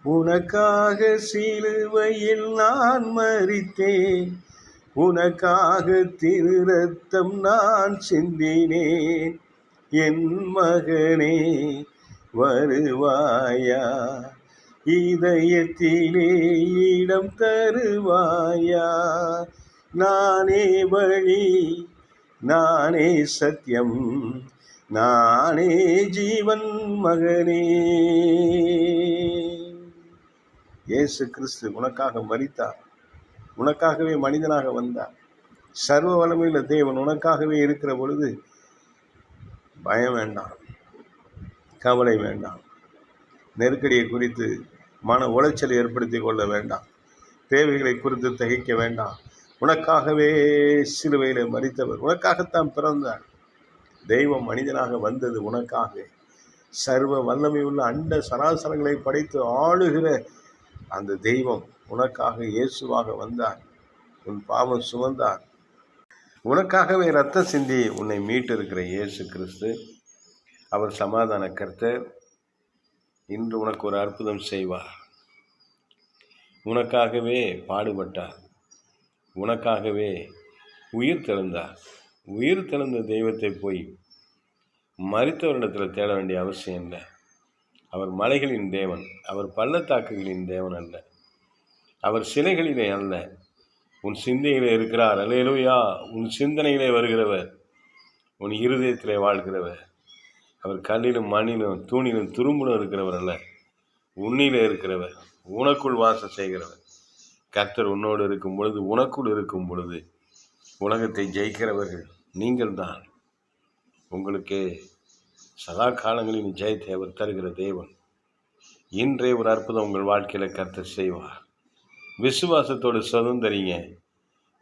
உனக்காக சிலுவையில் நான் மரித்தேன், உனக்காக திரு ரத்தம் நான் சிந்தினேன். என் மகனே வருவாயா, இதயத்திலே இடம் தருவாயா. நானே வழி, நானே சத்தியம், நானே ஜீவன் மகனே. இயேசு கிறிஸ்து உனக்காக மரித்தார், உனக்காகவே மனிதனாக வந்தார். சர்வ வல்லமையுள்ள தேவன் உனக்காகவே இருக்கிற பொழுது பயம் வேண்டாம், கவலை வேண்டாம், நெருக்கடியை குறித்து மன உளைச்சலை ஏற்படுத்தி கொள்ள வேண்டாம், தேவைகளை குறித்து திகைக்க வேண்டாம். உனக்காகவே சிலுவையில் மரித்தவர், உனக்காகத்தான் பிறந்தார். தெய்வம் மனிதனாக வந்தது உனக்காக. சர்வ வல்லமை உள்ள அண்ட சராசரங்களை படைத்து ஆளுகிற அந்த தெய்வம் உனக்காக இயேசுவாக வந்தார், உன் பாவம் சுமந்தார். உனக்காகவே ரத்தம் சிந்தி உன்னை மீட்டு இருக்கிற இயேசு கிறிஸ்து, அவர் சமாதான கர்த்தர், இன்று உனக்கு ஒரு அற்புதம் செய்வார். உனக்காகவே பாடுபட்டார், உனக்காகவே உயிர் தெழுந்தார். உயிர் தெழுந்த தெய்வத்தை போய் மரித்தவரிடத்தில் தேட வேண்டிய அவசியம் இல்லை. அவர் மலைகளின் தேவன், அவர் பள்ளத்தாக்குகளின் தேவன் அல்ல, அவர் சிலைகளிலே அல்ல, உன் சிந்தையிலே இருக்கிறார். அல்லேலூயா. உன் சிந்தனையிலே வருகிறவர், உன் இருதயத்திலே வாழ்கிறவர். அவர் கல்லிலும் மண்ணிலும் தூணிலும் துரும்பிலும் இருக்கிறவர் அல்ல, உன்னிலே இருக்கிறவர், உனக்குள் வாசம் செய்கிறவர். கர்த்தர் உன்னோடு இருக்கும் பொழுது, உனக்குள் இருக்கும் பொழுது உலகத்தை ஜெயிக்கிறவர்கள் நீங்கள் தான். உங்களுக்கே சதா காலங்களின் ஜெயத்தை அவர் தருகிற தேவன். இன்றே ஒரு அற்புதம் உங்கள் வாழ்க்கையில் கர்த்தர் செய்வார். விசுவாசத்தோடு சுதந்திரிங்க,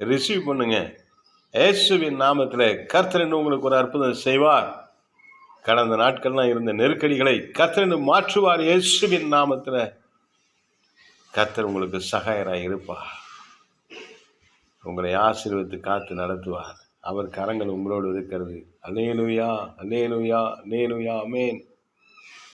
ரிசீவ் பண்ணுங்க. இயேசுவின் நாமத்தில் கர்த்தர் என்று உங்களுக்கு ஒரு அற்புதம் செய்வார். கடந்த நாட்கள்லாம் இருந்த நெருக்கடிகளை கர்த்தர் என்று மாற்றுவார். இயேசுவின் நாமத்தில் கர்த்தர் உங்களுக்கு சகாயராக இருப்பார். உங்களை ஆசீர்வதித்து காத்து நடத்துவார். அவர் கரங்கள் உங்களோடு இருக்கிறது. அல்லேலூயா, அல்லேலூயா, அல்லேலூயா, ஆமென்.